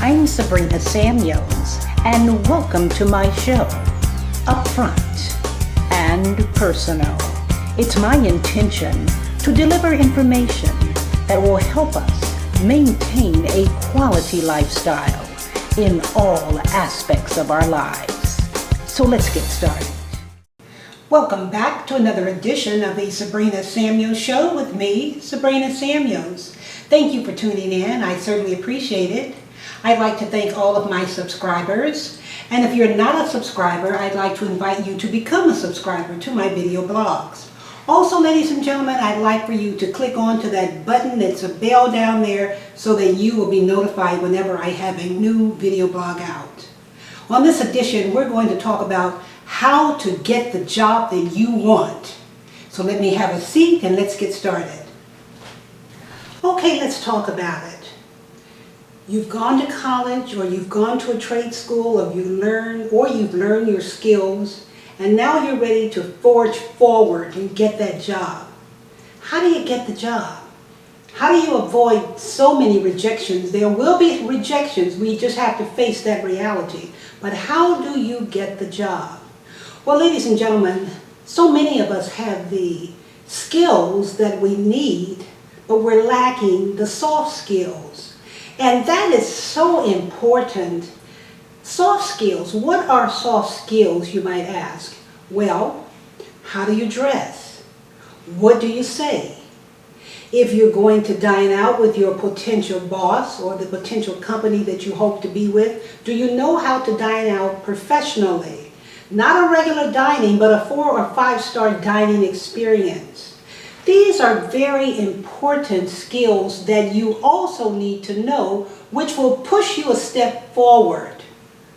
I'm Sabrina Samuels, and welcome to my show, Upfront and Personal. It's my intention to deliver information that will help us maintain a quality lifestyle in all aspects of our lives. So let's get started. Welcome back to another edition of the Sabrina Samuels Show with me, Sabrina Samuels. Thank you for tuning in. I certainly appreciate it. I'd like to thank all of my subscribers. And if you're not a subscriber, I'd like to invite you to become a subscriber to my video blogs. Also, ladies and gentlemen, I'd like for you to click on to that button that's a bell down there so that you will be notified whenever I have a new video blog out. On this edition, we're going to talk about how to get the job that you want. So let me have a seat and let's get started. Okay, let's talk about it. You've gone to college or you've gone to a trade school or you've learned your skills and now you're ready to forge forward and get that job. How do you get the job? How do you avoid so many rejections? There will be rejections. We just have to face that reality. But how do you get the job? Well, ladies and gentlemen, so many of us have the skills that we need, but we're lacking the soft skills. And that is so important. Soft skills. What are soft skills, you might ask? Well, how do you dress? What do you say? If you're going to dine out with your potential boss or the potential company that you hope to be with, do you know how to dine out professionally? Not a regular dining, but a 4- or 5-star dining experience. These are very important skills that you also need to know, which will push you a step forward.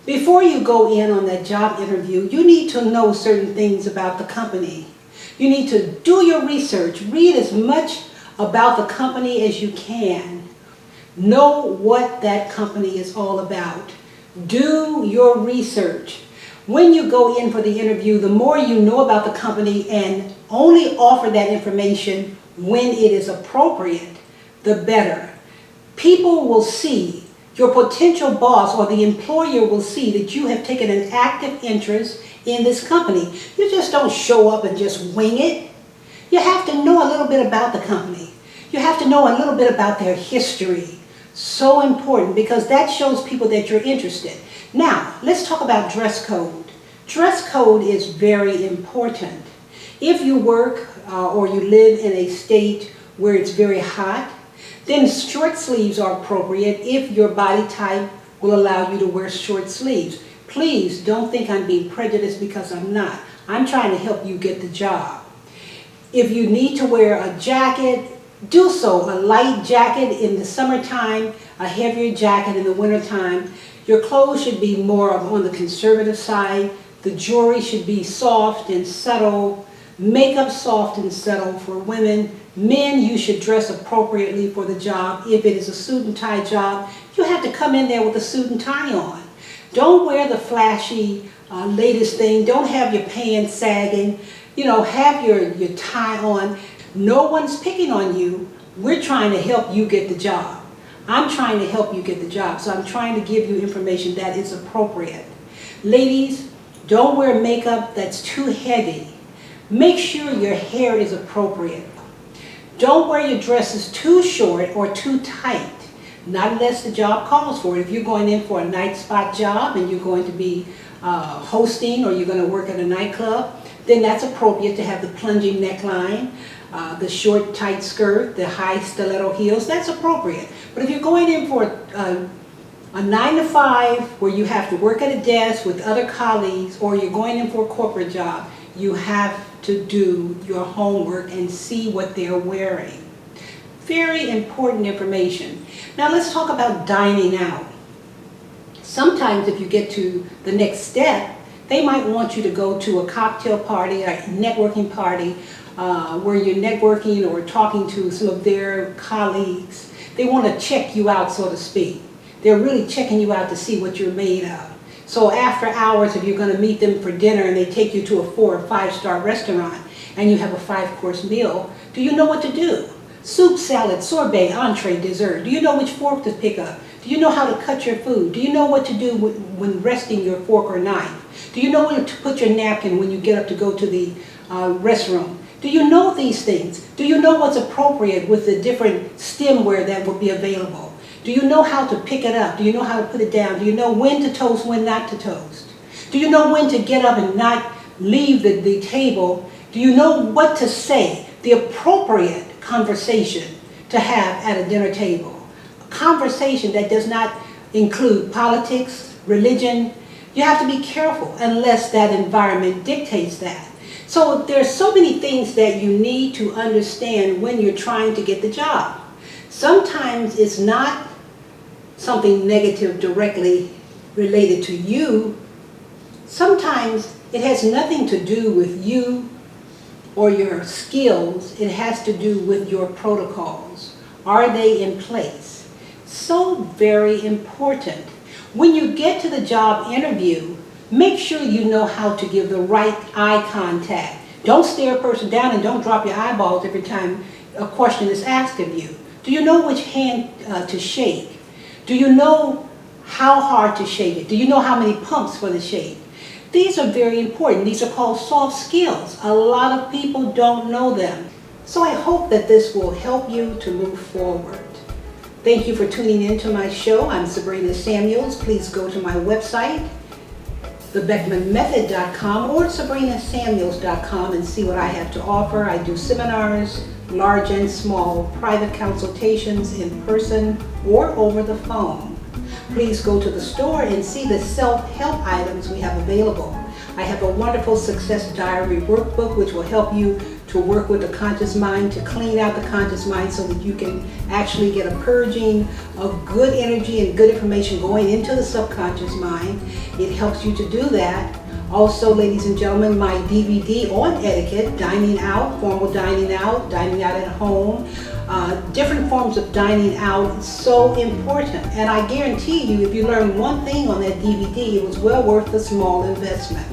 Before you go in on that job interview, you need to know certain things about the company. You need to do your research, read as much about the company as you can. Know what that company is all about. Do your research. When you go in for the interview, the more you know about the company and only offer that information when it is appropriate, the better. People will see, your potential boss or the employer will see that you have taken an active interest in this company. You just don't show up and just wing it. You have to know a little bit about the company. You have to know a little bit about their history. So important because that shows people that you're interested. Now, let's talk about dress code. Dress code is very important. If you work or you live in a state where it's very hot, then short sleeves are appropriate if your body type will allow you to wear short sleeves. Please don't think I'm being prejudiced because I'm not. I'm trying to help you get the job. If you need to wear a jacket, do so. A light jacket in the summertime, a heavier jacket in the wintertime. Your clothes should be more on the conservative side. The jewelry should be soft and subtle. Makeup soft and subtle for women. Men, you should dress appropriately for the job. If it is a suit and tie job, you have to come in there with a suit and tie on. Don't wear the flashy latest thing. Don't have your pants sagging. Have your tie on. No one's picking on you. We're trying to help you get the job. I'm trying to help you get the job, so I'm trying to give you information that is appropriate. Ladies, don't wear makeup that's too heavy. Make sure your hair is appropriate. Don't wear your dresses too short or too tight, not unless the job calls for it. If you're going in for a night spot job and you're going to be hosting or you're going to work at a nightclub, then that's appropriate to have the plunging neckline, the short tight skirt, the high stiletto heels. That's appropriate. But if you're going in for a 9-to-5 where you have to work at a desk with other colleagues, or you're going in for a corporate job, you have to do your homework and see what they're wearing. Very important information. Now let's talk about dining out. Sometimes if you get to the next step, they might want you to go to a cocktail party or a networking party where you're networking or talking to some of their colleagues. They want to check you out, so to speak. They're really checking you out to see what you're made of. So after hours, if you're going to meet them for dinner and they take you to a 4- or 5-star restaurant and you have a 5-course meal, do you know what to do? Soup, salad, sorbet, entree, dessert. Do you know which fork to pick up? Do you know how to cut your food? Do you know what to do when resting your fork or knife? Do you know where to put your napkin when you get up to go to the restroom? Do you know these things? Do you know what's appropriate with the different stemware that will be available? Do you know how to pick it up? Do you know how to put it down? Do you know when to toast, when not to toast? Do you know when to get up and not leave the table? Do you know what to say? The appropriate conversation to have at a dinner table. A conversation that does not include politics, religion. You have to be careful unless that environment dictates that. So there's so many things that you need to understand when you're trying to get the job. Sometimes it's not something negative directly related to you. Sometimes it has nothing to do with you or your skills. It has to do with your protocols. Are they in place? So very important. When you get to the job interview, make sure you know how to give the right eye contact. Don't stare a person down and don't drop your eyeballs every time a question is asked of you. Do you know which hand to shake? Do you know how hard to shake it? Do you know how many pumps for the shake? These are very important. These are called soft skills. A lot of people don't know them. So I hope that this will help you to move forward. Thank you for tuning in to my show. I'm Sabrina Samuels. Please go to my website, thebeckmanmethod.com or sabrinasamuels.com, and see what I have to offer. I do seminars, large and small, private consultations in person or over the phone. Please go to the store and see the self-help items we have available. I have a wonderful success diary workbook which will help you to work with the conscious mind, to clean out the conscious mind so that you can actually get a purging of good energy and good information going into the subconscious mind. It helps you to do that. Also, ladies and gentlemen, my DVD on etiquette, dining out, formal dining out at home, different forms of dining out is so important. And I guarantee you, if you learn one thing on that DVD, it was well worth the small investment.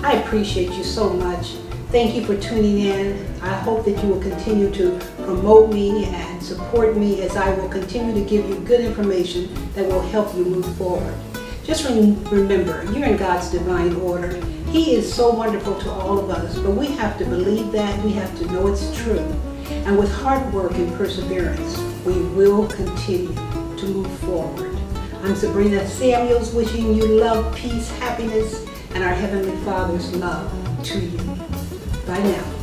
I appreciate you so much. Thank you for tuning in. I hope that you will continue to promote me and support me as I will continue to give you good information that will help you move forward. Just remember, you're in God's divine order. He is so wonderful to all of us, but we have to believe that. We have to know it's true. And with hard work and perseverance, we will continue to move forward. I'm Sabrina Samuels, wishing you love, peace, happiness, and our Heavenly Father's love to you. Bye now.